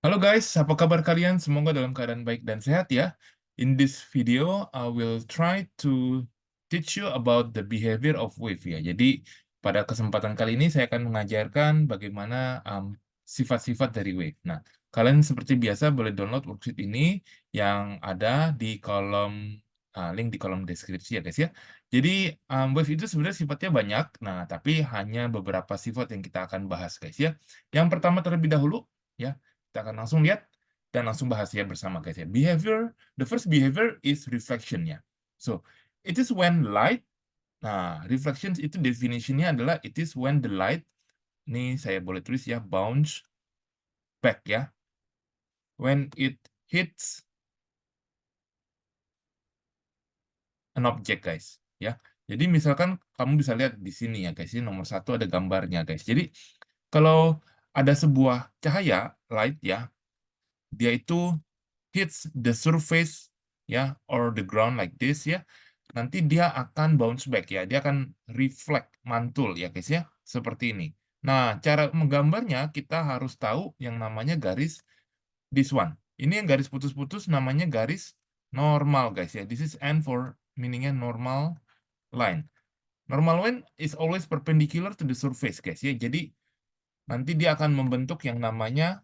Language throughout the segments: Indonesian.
Halo guys, apa kabar kalian? Semoga dalam keadaan baik dan sehat ya. In this video, I will try to teach you about the behavior of wave ya. Jadi pada kesempatan kali ini saya akan mengajarkan bagaimana sifat-sifat dari wave. Nah, kalian seperti biasa boleh download worksheet ini yang ada di kolom link di kolom deskripsi ya guys ya. Jadi wave itu sebenarnya sifatnya banyak. Nah, tapi hanya beberapa sifat yang kita akan bahas guys ya. Yang pertama terlebih dahulu ya. Kita akan langsung lihat dan langsung bahas ya bersama guys ya. Behavior, the first behavior is reflection ya. So, it is when light, nah reflections itu definitionnya adalah it is when the light, ini saya boleh tulis ya, bounce back ya. When it hits an object guys ya. Jadi misalkan kamu bisa lihat di sini ya guys, ini nomor 1 ada gambarnya guys. Jadi kalau ada sebuah cahaya light ya, dia itu hits the surface ya or the ground like this ya, nanti dia akan bounce back ya, dia akan reflect, mantul ya guys ya, seperti ini. Nah, cara menggambarnya kita harus tahu yang namanya garis this one. Ini yang garis putus-putus namanya garis normal guys ya. This is N for meaningnya normal line. Normal line is always perpendicular to the surface guys ya. Jadi nanti dia akan membentuk yang namanya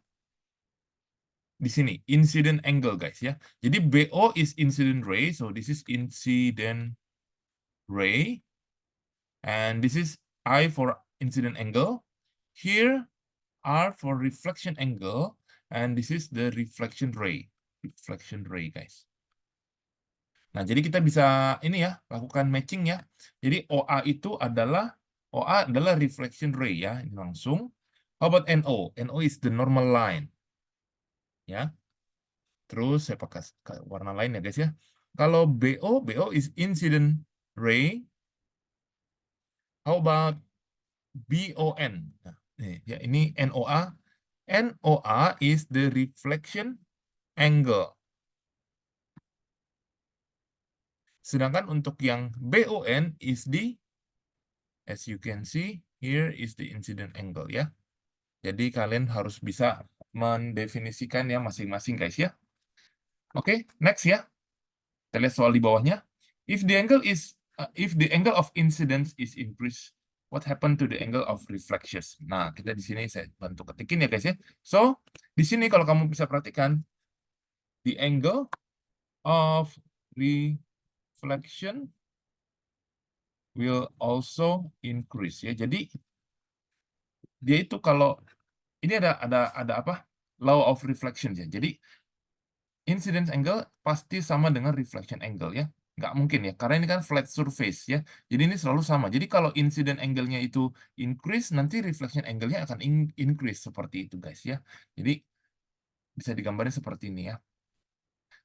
di sini incident angle guys ya. Jadi BO is incident ray, so this is incident ray, and this is I for incident angle. Here R for reflection angle, and this is the reflection ray. Reflection ray guys. Nah, jadi kita bisa ini ya, lakukan matching ya. Jadi OA adalah reflection ray ya, ini langsung. How about NO? NO is the normal line. Ya. Terus saya pakai warna lain ya guys ya. Kalau BO is incident ray. How about BON? Nah, ya ini NOA. NOA is the reflection angle. Sedangkan untuk yang BON is as you can see, here is the incident angle ya. Jadi kalian harus bisa mendefinisikan ya masing-masing guys ya. Oke, next ya. Kita lihat soal di bawahnya. If the angle of incidence is increased, what happened to the angle of reflections? Nah, kita di sini saya bantu ketikin ya guys ya. So, di sini kalau kamu bisa perhatikan, the angle of reflection will also increase ya. Jadi dia itu kalau ini ada apa? Law of reflection ya. Jadi incidence angle pasti sama dengan reflection angle ya. Nggak mungkin ya, karena ini kan flat surface ya. Jadi ini selalu sama. Jadi kalau incident angle-nya itu increase, nanti reflection angle-nya akan increase seperti itu guys ya. Jadi bisa digambarin seperti ini ya.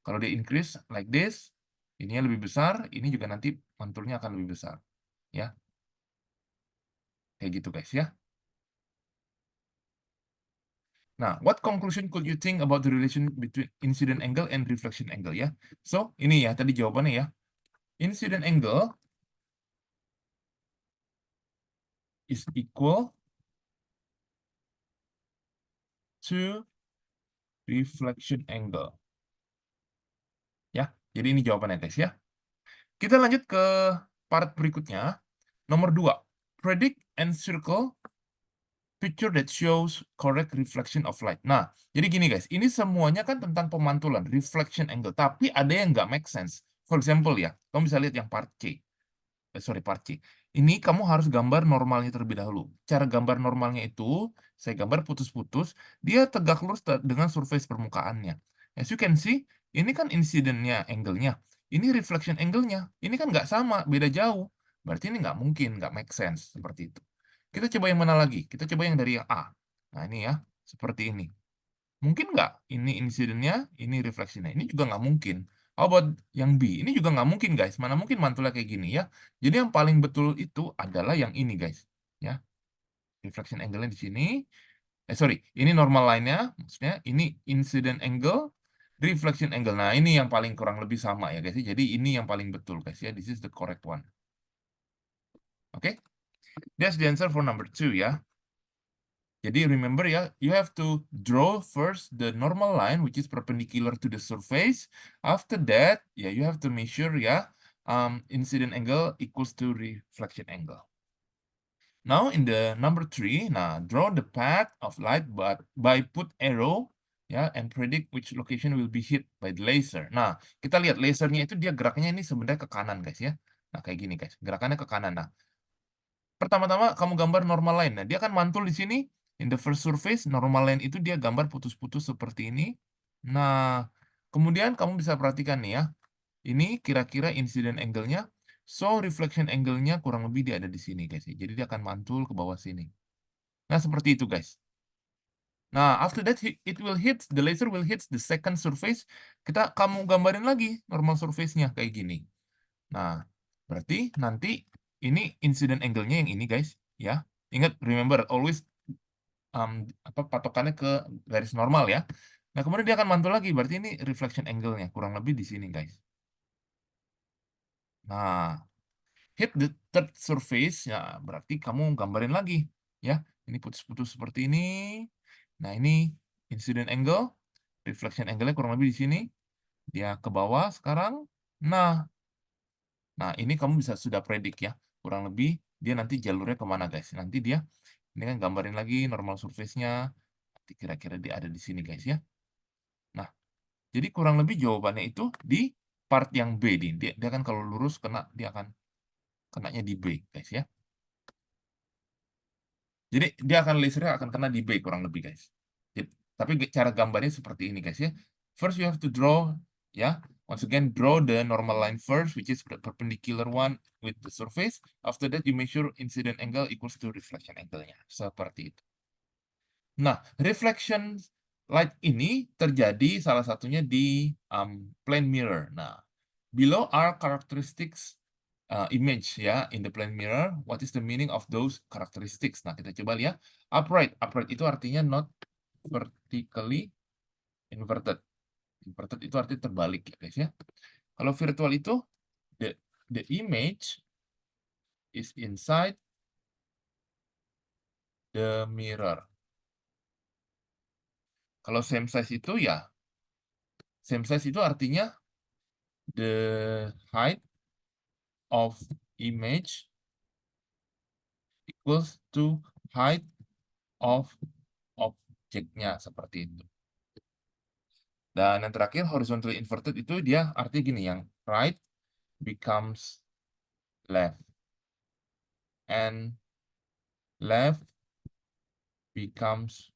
Kalau dia increase like this, ininya lebih besar, ini juga nanti mantulnya akan lebih besar. Ya, kayak gitu guys ya. Nah, what conclusion could you think about the relation between incident angle and reflection angle ya? So, ini ya tadi jawabannya ya. Incident angle is equal to reflection angle. Ya, jadi ini jawabannya guys ya. Kita lanjut ke part berikutnya. Nomor 2. Predict and circle picture that shows correct reflection of light. Nah, jadi gini guys, ini semuanya kan tentang pemantulan, reflection angle. Tapi ada yang nggak make sense. For example ya, kamu bisa lihat yang part C. Part C. Ini kamu harus gambar normalnya terlebih dahulu. Cara gambar normalnya itu, saya gambar putus-putus, dia tegak lurus dengan surface permukaannya. As you can see, ini kan incident-nya, angle-nya. Ini reflection angle-nya. Ini kan nggak sama, beda jauh. Berarti ini nggak mungkin, nggak make sense. Seperti itu. Kita coba yang mana lagi? Kita coba yang dari yang A. Nah, ini ya, seperti ini. Mungkin nggak? Ini incident-nya, ini reflection-nya. Ini juga nggak mungkin. How about yang B? Ini juga nggak mungkin, guys. Mana mungkin mantulnya kayak gini ya. Jadi yang paling betul itu adalah yang ini, guys. Ya, reflection angle-nya di sini. Sorry, ini normal line-nya. Maksudnya ini incident angle, reflection angle. Nah, ini yang paling kurang lebih sama ya, guys. Jadi ini yang paling betul, guys. Ya, this is the correct one. Oke? That's the answer for number 2 ya. Jadi remember ya, you have to draw first the normal line which is perpendicular to the surface. After that, ya you have to measure ya incident angle equals to reflection angle. Now in the number 3, nah draw the path of light but by put arrow ya and predict which location will be hit by the laser. Nah, kita lihat lasernya itu dia geraknya ini sebenarnya ke kanan guys ya. Nah, kayak gini guys, gerakannya ke kanan. Nah, pertama-tama kamu gambar normal line. Nah, dia kan mantul di sini. In the first surface, normal line itu dia gambar putus-putus seperti ini. Nah, kemudian kamu bisa perhatikan nih ya. Ini kira-kira incident angle-nya. So, reflection angle-nya kurang lebih dia ada di sini guys. Jadi dia akan mantul ke bawah sini. Nah, seperti itu guys. Nah, after that it will hit, the laser will hit the second surface. Kamu gambarin lagi normal surface-nya kayak gini. Nah, berarti nanti ini incident angle-nya yang ini guys, ya. Ingat, remember always patokannya ke garis normal ya. Nah, kemudian dia akan mantul lagi, berarti ini reflection angle-nya kurang lebih di sini guys. Nah, hit the third surface ya berarti kamu gambarin lagi ya. Ini putus-putus seperti ini. Nah, ini incident angle, reflection angle-nya kurang lebih di sini. Dia ke bawah sekarang. Nah, ini kamu bisa sudah predik ya, kurang lebih dia nanti jalurnya kemana guys. Nanti dia ini kan gambarin lagi normal surface-nya, nanti kira-kira dia ada di sini guys ya. Nah, jadi kurang lebih jawabannya itu di part yang B nih. Dia kan kalau lurus dia akan kenanya di B guys ya. Jadi dia akan lasernya akan kena di B kurang lebih guys. Tapi cara gambarnya seperti ini guys ya. First you have to draw ya. Once again draw the normal line first which is the perpendicular one with the surface. After that you measure incident angle equals to reflection angle-nya. Seperti itu. Nah, reflection light ini terjadi salah satunya di plane mirror. Nah, below are characteristics image ya in the plane mirror. What is the meaning of those characteristics? Nah, kita coba lihat. Upright, upright itu artinya not vertically inverted. Inverted itu artinya terbalik ya guys ya. Kalau virtual itu the image is inside the mirror. Kalau same size itu ya same size itu artinya the height of image equals to height of objeknya seperti itu. Dan yang terakhir horizontally inverted itu dia artinya gini, yang right becomes left and left becomes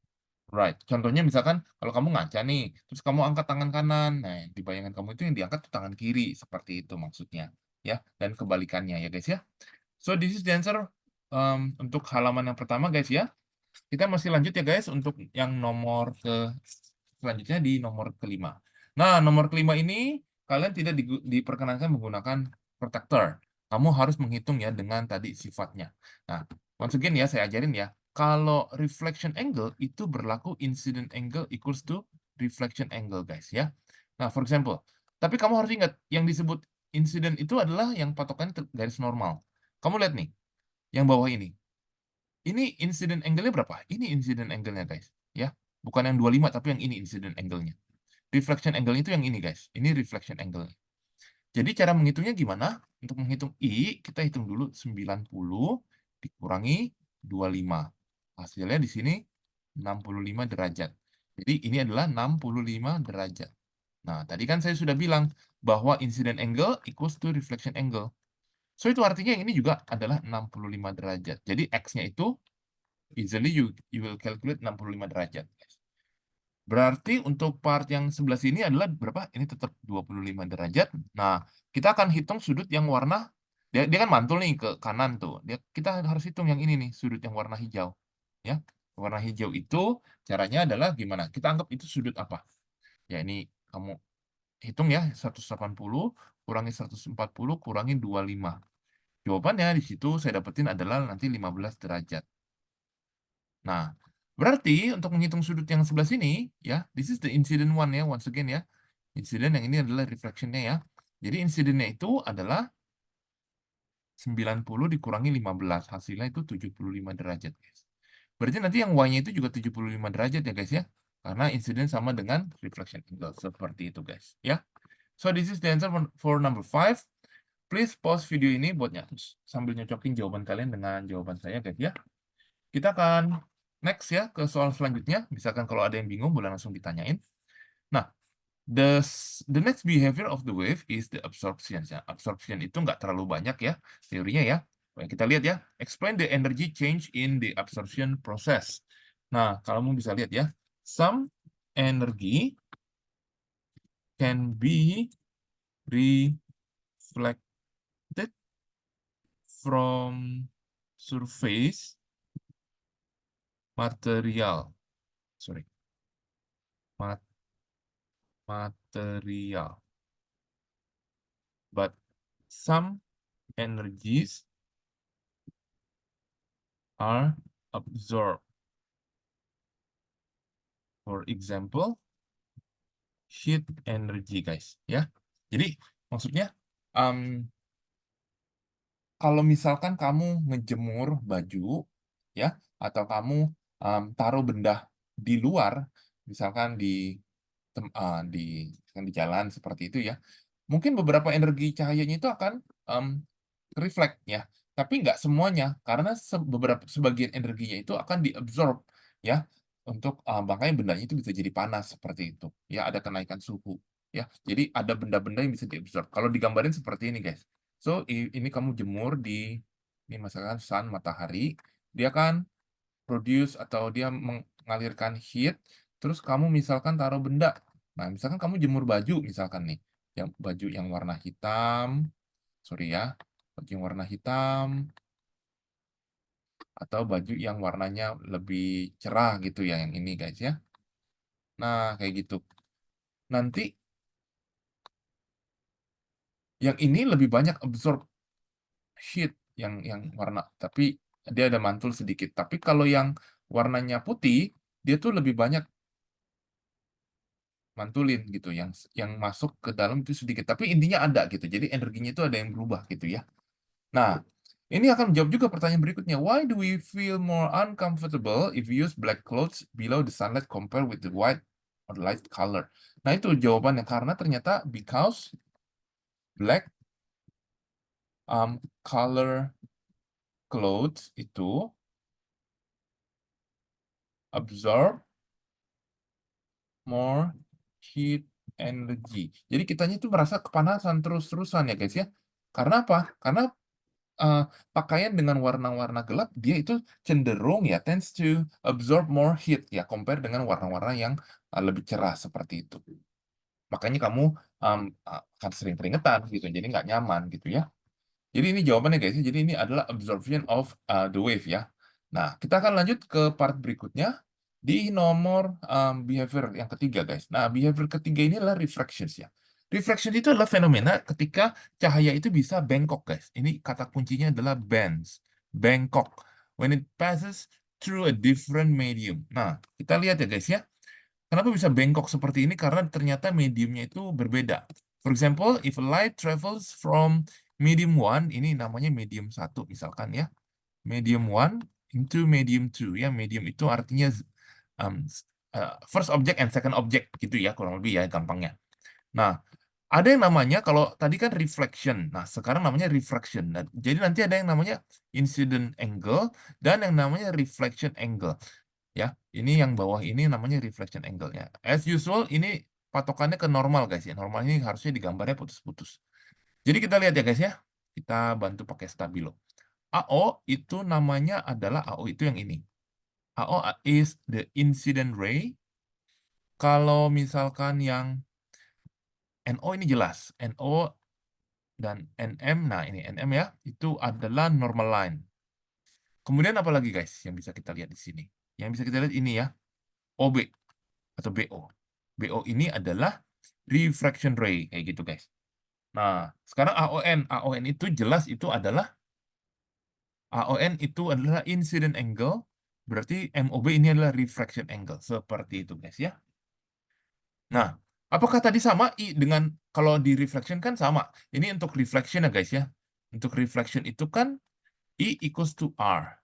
right. Contohnya misalkan kalau kamu ngaca nih, terus kamu angkat tangan kanan, nah di bayangan kamu itu yang diangkat tuh tangan kiri, seperti itu maksudnya ya, dan kebalikannya ya guys ya. So this is the answer untuk halaman yang pertama guys ya. Kita masih lanjut ya guys untuk yang nomor selanjutnya di nomor kelima. Nah, nomor kelima ini kalian tidak diperkenankan menggunakan protractor. Kamu harus menghitung ya dengan tadi sifatnya. Nah, once again ya saya ajarin ya. Kalau reflection angle itu berlaku incident angle equals to reflection angle guys ya. Nah, for example, tapi kamu harus ingat yang disebut incident itu adalah yang patokannya garis normal. Kamu lihat nih, yang bawah ini. Ini incident angle-nya berapa? Ini incident angle-nya guys, ya. Bukan yang 25 tapi yang ini incident angle-nya. Reflection angle itu yang ini guys. Ini reflection angle-nya. Jadi cara menghitungnya gimana? Untuk menghitung I, kita hitung dulu 90 dikurangi 25. Hasilnya di sini 65 derajat. Jadi ini adalah 65 derajat. Nah, tadi kan saya sudah bilang bahwa incident angle equals to reflection angle. So itu artinya yang ini juga adalah 65 derajat. Jadi X-nya itu easily you will calculate 65 derajat. Berarti untuk part yang sebelah sini adalah berapa? Ini tetap 25 derajat. Nah, kita akan hitung sudut yang warna, dia kan mantul nih ke kanan tuh. Kita harus hitung yang ini nih, sudut yang warna hijau. Ya, warna hijau itu caranya adalah gimana? Kita anggap itu sudut apa? Ya, ini kamu hitung ya, 180 kurangi 140 kurangi 25. Jawabannya di situ saya dapetin adalah nanti 15 derajat. Nah, berarti untuk menghitung sudut yang sebelah sini, ya, this is the incident one ya, once again ya. Incident yang ini adalah reflection-nya ya. Jadi incident-nya itu adalah 90 dikurangi 15, hasilnya itu 75 derajat, guys. Berarti nanti yang Y-nya itu juga 75 derajat ya guys ya. Karena insiden sama dengan reflection angle. Seperti itu guys ya. So this is the answer for number 5. Please pause video ini buat sambil nyocokin jawaban kalian dengan jawaban saya guys ya. Kita akan next ya ke soal selanjutnya. Misalkan kalau ada yang bingung boleh langsung ditanyain. Nah, the next behavior of the wave is the absorption ya. Absorption itu nggak terlalu banyak ya teorinya ya. Kita lihat ya. Explain the energy change in the absorption process. Nah, kamu bisa lihat ya. Some energy can be reflected from surface material. Sorry. Material. But some energies are absorbed. For example, heat energy, guys. Ya, jadi maksudnya kalau misalkan kamu ngejemur baju, ya, atau kamu taruh benda di luar, misalkan di jalan seperti itu ya, mungkin beberapa energi cahayanya itu akan reflect ya, tapi nggak semuanya karena sebagian energinya itu akan diabsorb ya untuk makanya bendanya itu bisa jadi panas seperti itu ya, ada kenaikan suhu ya, jadi ada benda-benda yang bisa diabsorb. Kalau digambarin seperti ini guys, so ini kamu jemur ini misalkan sun, matahari, dia kan produce atau dia mengalirkan heat, terus kamu misalkan taruh benda. Nah, misalkan kamu jemur baju misalkan nih, yang baju yang warna hitam, sorry ya, baju yang warna hitam atau baju yang warnanya lebih cerah gitu ya, yang ini guys ya. Nah, kayak gitu. Nanti yang ini lebih banyak absorb heat yang warna, tapi dia ada mantul sedikit. Tapi kalau yang warnanya putih, dia tuh lebih banyak mantulin gitu, yang masuk ke dalam itu sedikit, tapi intinya ada gitu. Jadi energinya itu ada yang berubah gitu ya. Nah, ini akan menjawab juga pertanyaan berikutnya. Why do we feel more uncomfortable if we use black clothes below the sunlight compared with the white or light color? Nah, itu jawabannya karena ternyata because black color clothes itu absorb more heat energy. Jadi kitanya itu merasa kepanasan terus-terusan ya guys ya. Karena apa? Karena pakaian dengan warna-warna gelap, dia itu cenderung ya, tends to absorb more heat ya, compare dengan warna-warna yang lebih cerah seperti itu. Makanya kamu akan sering keringetan gitu, jadi nggak nyaman gitu ya. Jadi ini jawabannya guys, jadi ini adalah absorption of the wave ya. Nah, kita akan lanjut ke part berikutnya di nomor behavior yang ketiga guys. Nah, behavior ketiga ini adalah refractions ya. Refraction itu adalah fenomena ketika cahaya itu bisa bengkok guys. Ini kata kuncinya adalah bends, bengkok. When it passes through a different medium. Nah, kita lihat ya guys ya. Kenapa bisa bengkok seperti ini? Karena ternyata mediumnya itu berbeda. For example, if light travels from medium 1, ini namanya medium 1 misalkan ya. Medium 1 into medium 2 ya. Medium itu artinya first object and second object gitu ya, kurang lebih ya gampangnya. Nah, ada yang namanya kalau tadi kan reflection. Nah, sekarang namanya refraction. Nah, jadi nanti ada yang namanya incident angle dan yang namanya reflection angle. Ya, ini yang bawah ini namanya reflection angle-nya. As usual, ini patokannya ke normal guys ya. Normal ini harusnya digambarnya putus-putus. Jadi kita lihat ya guys ya. Kita bantu pakai stabilo. AO itu namanya adalah AO itu yang ini. AO is the incident ray. Kalau misalkan yang NO ini jelas. NO dan NM, nah ini NM ya, itu adalah normal line. Kemudian apa lagi guys yang bisa kita lihat di sini? Yang bisa kita lihat ini ya, OB atau BO. BO ini adalah refraction ray, kayak gitu guys. Nah, sekarang AON. AON itu jelas itu adalah AON itu adalah incident angle, berarti MOB ini adalah refraction angle. Seperti itu guys ya. Nah, apakah tadi sama I dengan kalau di reflection kan sama. Ini untuk reflection ya guys ya. Untuk reflection itu kan I equals to R.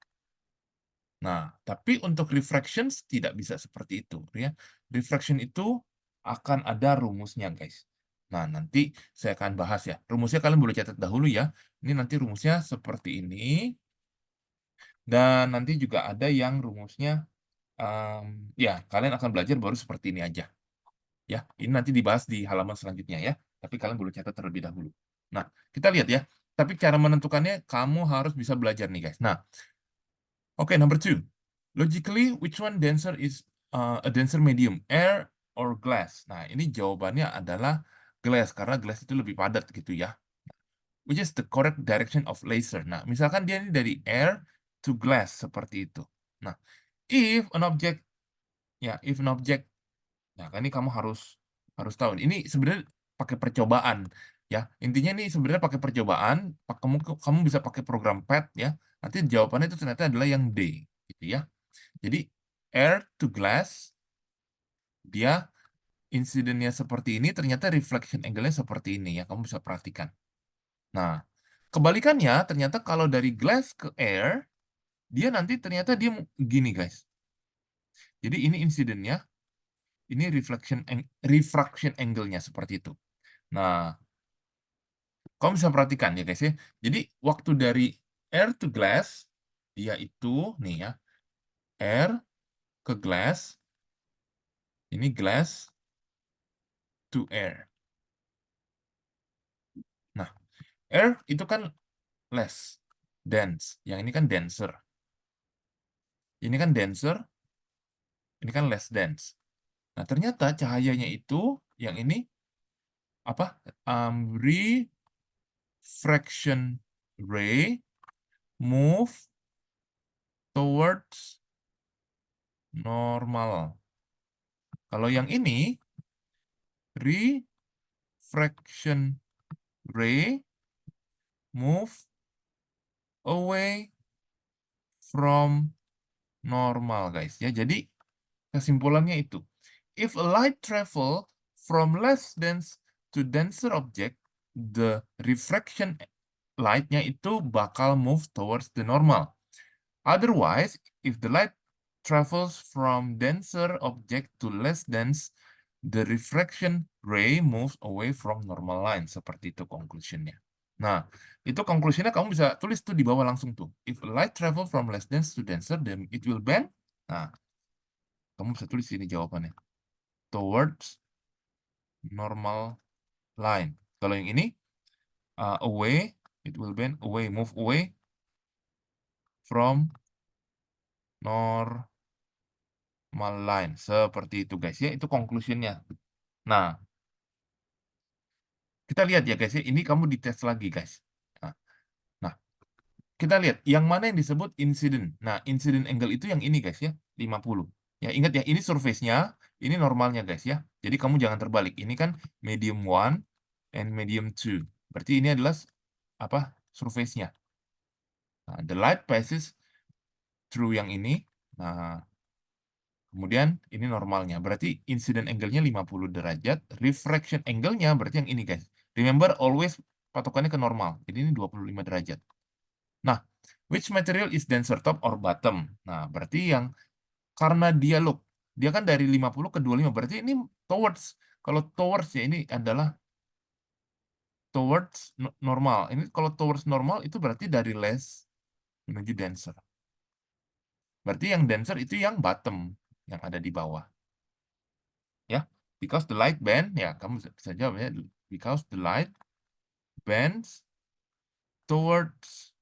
Nah, tapi untuk refractions tidak bisa seperti itu, ya. Refraction itu akan ada rumusnya, guys. Nah, nanti saya akan bahas ya. Rumusnya kalian boleh catat dahulu ya. Ini nanti rumusnya seperti ini, dan nanti juga ada yang rumusnya, ya kalian akan belajar baru seperti ini aja, ya. Ini nanti dibahas di halaman selanjutnya ya, tapi kalian boleh catat terlebih dahulu. Nah, kita lihat ya, tapi cara menentukannya kamu harus bisa belajar nih, guys. Nah, okay, number two. Logically, which one denser is a denser medium, air or glass? Nah, ini jawabannya adalah glass, karena glass itu lebih padat gitu ya. Which is the correct direction of laser. Nah, misalkan dia ini dari air to glass, seperti itu. Nah, if an object, ya, if an object, nah, kan ini kamu harus tahu. Ini sebenarnya pakai percobaan, ya. Intinya ini sebenarnya pakai percobaan, kamu bisa pakai program PAT ya. Nanti jawabannya itu ternyata adalah yang D, gitu ya. Jadi air to glass, dia insidennya seperti ini, ternyata reflection angle-nya seperti ini ya, kamu bisa perhatikan. Nah, kebalikannya ternyata kalau dari glass ke air, dia nanti ternyata dia gini, guys. Jadi ini insidennya, ini refraction angle-nya seperti itu. Nah, kamu bisa perhatikan ya, guys ya. Jadi waktu dari air to glass, dia itu nih ya, air ke glass, ini glass to air. Nah, air itu kan less dense, yang ini kan denser. Ini kan denser, ini kan less dense. Nah, ternyata cahayanya itu yang ini apa? Refraction ray move towards normal. Kalau yang ini refraction ray move away from normal, guys. Ya, jadi kesimpulannya itu, if a light travel from less dense to denser object, the refraction light-nya itu bakal move towards the normal. Otherwise, if the light travels from denser object to less dense, the refraction ray moves away from normal line. Seperti itu conclusion-nya. Nah, itu conclusion-nya kamu bisa tulis tuh di bawah langsung tuh. If a light travel from less dense to denser, then it will bend. Nah, kamu bisa tulis ini jawabannya. Towards normal line. Kalau yang ini, away, it will bend away, move away from normal line. Seperti itu, guys ya. Itu conclusion-nya. Nah, kita lihat ya, guys ya. Ini kamu dites lagi, guys. Nah, nah, kita lihat yang mana yang disebut incident. Nah, incident angle itu yang ini, guys ya, 50. Ya, ingat ya, ini surface-nya, ini normalnya, guys ya. Jadi kamu jangan terbalik. Ini kan medium 1 and medium 2. Berarti ini adalah apa? Surface-nya. Nah, the light passes through yang ini. Nah, kemudian ini normalnya. Berarti incident angle-nya 50 derajat. Refraction angle-nya berarti yang ini, guys. Remember, always patokannya ke normal. Jadi ini 25 derajat. Nah, which material is denser, top or bottom? Nah, berarti yang karena dia look, dia kan dari 50 ke 25, berarti ini towards. Kalau towards ya ini adalah towards normal. Ini kalau towards normal itu berarti dari less menuju denser. Berarti yang denser itu yang bottom, yang ada di bawah. Ya, because the light bend, ya kamu bisa jawab ya, because the light bends towards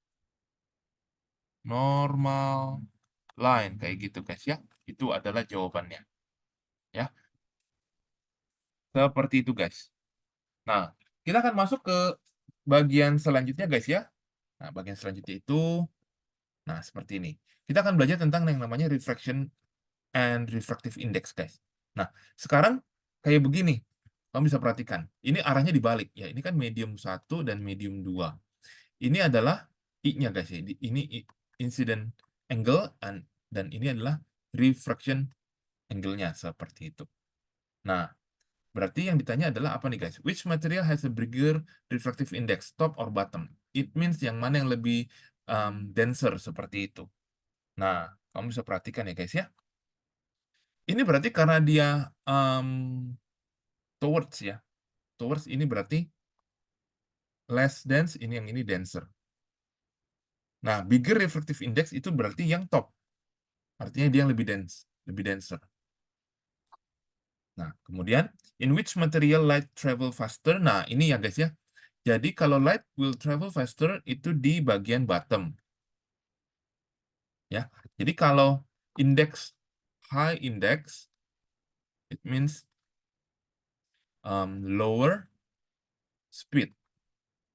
normal line, kayak gitu, guys ya. Itu adalah jawabannya. Ya, seperti itu, guys. Nah, kita akan masuk ke bagian selanjutnya, guys ya. Nah, bagian selanjutnya itu, nah seperti ini. Kita akan belajar tentang yang namanya refraction and refractive index, guys. Nah, sekarang kayak begini. Kamu bisa perhatikan. Ini arahnya dibalik. Ya, ini kan medium 1 dan medium 2. Ini adalah I-nya, guys ya. Ini incident angle, dan ini adalah refraction angle-nya, seperti itu. Nah, berarti yang ditanya adalah apa nih, guys? Which material has a bigger refractive index, top or bottom? It means yang mana yang lebih denser, seperti itu. Nah, Kamu bisa perhatikan ya, guys, ya. Ini berarti karena dia, towards ya, towards ini berarti less dense, ini yang ini denser. Nah, bigger refractive index itu berarti yang top, artinya dia yang lebih dense, lebih denser. Nah, kemudian, in which material light travel faster? Nah, ini ya, guys, ya. Jadi kalau light will travel faster itu di bagian bottom, ya. Jadi kalau index high index, it means lower speed,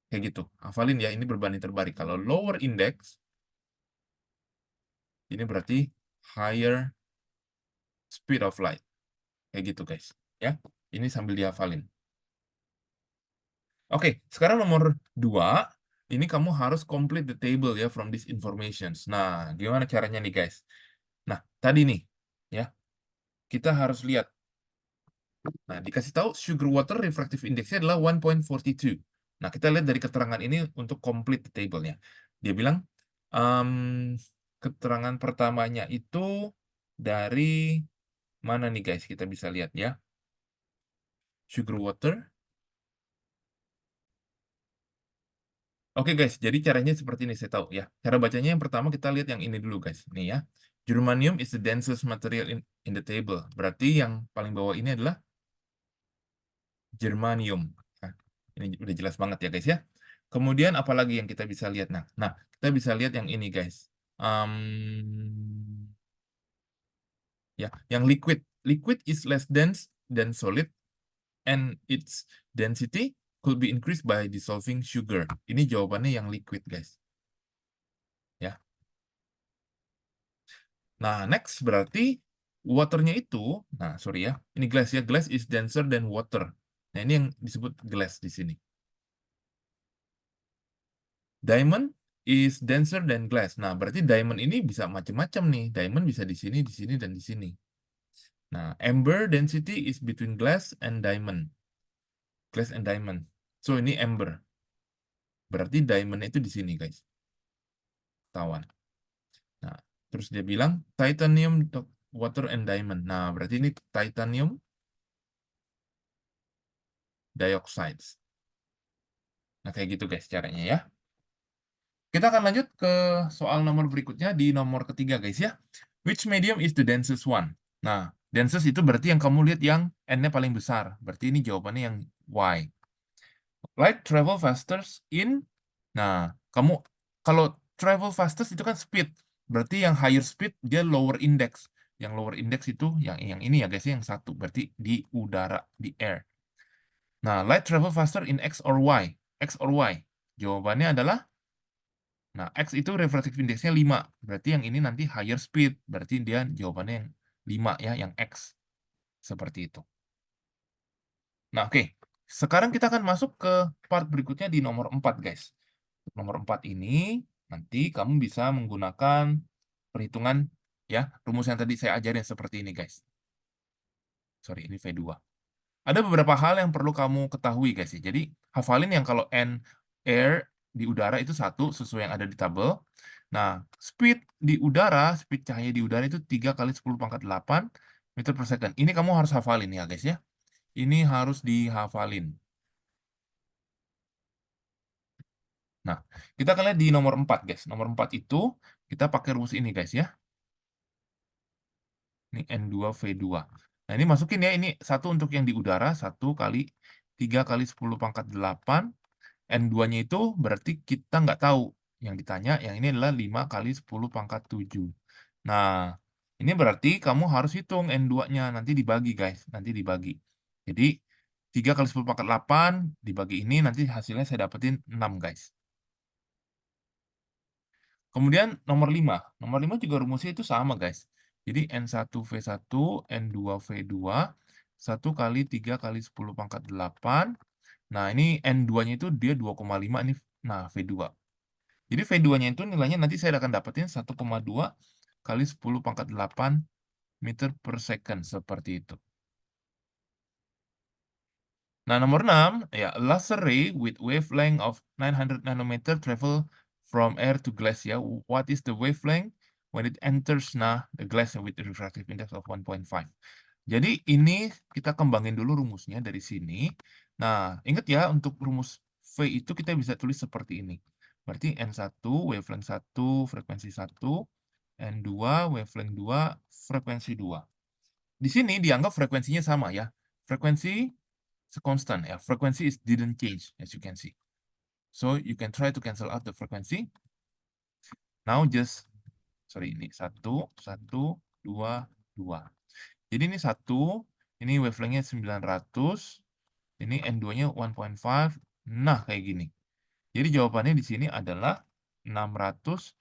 kayak gitu. Hafalin ya, ini berbanding terbalik. Kalau lower index, ini berarti higher speed of light, kayak gitu, guys. Ya, ini sambil dihafalin. Oke, sekarang nomor 2, ini kamu harus complete the table ya from these informations. Nah, gimana caranya nih, guys? Nah, tadi nih, ya, kita harus lihat. Nah, dikasih tahu sugar water refractive index-nya adalah 1.42. Nah, kita lihat dari keterangan ini untuk complete the table-nya. Dia bilang, keterangan pertamanya itu dari mana nih, guys? Kita bisa lihat ya. Sugar water. Oke, guys, jadi caranya seperti ini, saya tahu ya. Cara bacanya yang pertama kita lihat yang ini dulu, guys. Nih ya. Germanium is the densest material in the table. Berarti yang paling bawah ini adalah germanium. Nah, ini udah jelas banget ya, guys, ya. Kemudian apalagi yang kita bisa lihat? Nah, kita bisa lihat yang ini, guys. Ya, yang liquid. Liquid is less dense than solid, and its density could be increased by dissolving sugar. Ini jawabannya yang liquid, guys. Ya. Nah, next berarti waternya itu, nah sorry ya, ini glass ya, glass is denser than water. Nah, ini yang disebut glass di sini. Diamond is denser than glass. Nah, berarti diamond ini bisa macam-macam nih. Diamond bisa di sini, dan di sini. Nah, amber density is between glass and diamond. Glass and diamond. So, ini amber. Berarti diamond itu di sini, guys. Tawan. Nah, terus dia bilang titanium, water, and diamond. Nah, berarti ini titanium dioxide. Nah, kayak gitu, guys, caranya ya. Kita akan lanjut ke soal nomor berikutnya di nomor ketiga, guys, ya. Which medium is the densest one? Nah, densest itu berarti yang kamu lihat yang N-nya paling besar. Berarti ini jawabannya yang Y. Light travel faster in... Nah, kamu kalau travel fastest itu kan speed. Berarti yang higher speed dia lower index. Yang lower index itu yang ini ya, guys, yang satu. Berarti di udara, di air. Nah, light travel faster in X or Y. X or Y. Jawabannya adalah, nah, X itu refractive index-nya 5. Berarti yang ini nanti higher speed. Berarti dia jawabannya yang 5 ya, yang X. Seperti itu. Nah, oke. Sekarang kita akan masuk ke part berikutnya di nomor 4, guys. Nomor 4 ini, nanti kamu bisa menggunakan perhitungan, ya, rumus yang tadi saya ajarin seperti ini, guys. Sorry, ini V2. Ada beberapa hal yang perlu kamu ketahui, guys. Jadi, hafalin yang kalau N air di udara itu 1 sesuai yang ada di tabel. Nah, speed di udara, speed cahaya di udara itu 3 kali 10 pangkat 8 meter per second. Ini kamu harus hafalin ya, guys, ya. Ini harus dihafalin. Nah, kita akan lihat di nomor 4, guys. Nomor 4 itu kita pakai rumus ini, guys, ya. Ini N2V2. Nah, ini masukin ya, ini 1 untuk yang di udara, 1 kali 3 kali 10 pangkat 8. N2-nya itu berarti kita nggak tahu. Yang ditanya, yang ini adalah 5 kali 10 pangkat 7. Nah, ini berarti kamu harus hitung N2-nya. Nanti dibagi, guys. Nanti dibagi. Jadi, 3 kali 10 pangkat 8 dibagi ini, nanti hasilnya saya dapetin 6, guys. Kemudian nomor 5. Nomor 5 juga rumusnya itu sama, guys. Jadi N1V1, N2V2, 1 kali 3 kali 10 pangkat 8. Nah, ini N2-nya itu dia 2,5, ini nah V2. Jadi V2-nya itu nilainya nanti saya akan dapetin 1,2 kali 10 pangkat 8 meter per second, seperti itu. Nah, nomor 6, ya, laser ray with wavelength of 900 nanometer travel from air to glass, ya. What is the wavelength when it enters the glass with a refractive index of 1.5. Jadi ini kita kembangin dulu rumusnya dari sini. Nah, ingat ya untuk rumus V itu kita bisa tulis seperti ini. Berarti N1 wavelength 1 frekuensi 1, N2 wavelength 2 frekuensi 2. Di sini dianggap frekuensinya sama ya. Frekuensi constant ya. Frekuensi didn't change as you can see. So you can try to cancel out the frequency. Now sorry ini 1, 1, 2, 2. Jadi ini 1, ini wavelength-nya 900, ini N2-nya 1.5. Nah, kayak gini. Jadi jawabannya di sini adalah 600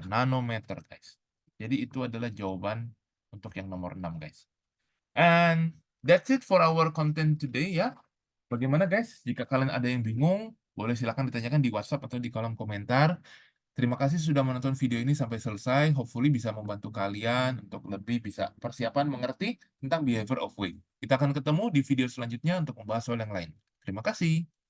nanometer, guys. Jadi itu adalah jawaban untuk yang nomor 6, guys. And that's it for our content today ya. Bagaimana, guys? Jika kalian ada yang bingung, boleh silakan ditanyakan di WhatsApp atau di kolom komentar. Terima kasih sudah menonton video ini sampai selesai. Hopefully bisa membantu kalian untuk lebih bisa persiapan mengerti tentang behavior of wave. Kita akan ketemu di video selanjutnya untuk membahas soal yang lain. Terima kasih.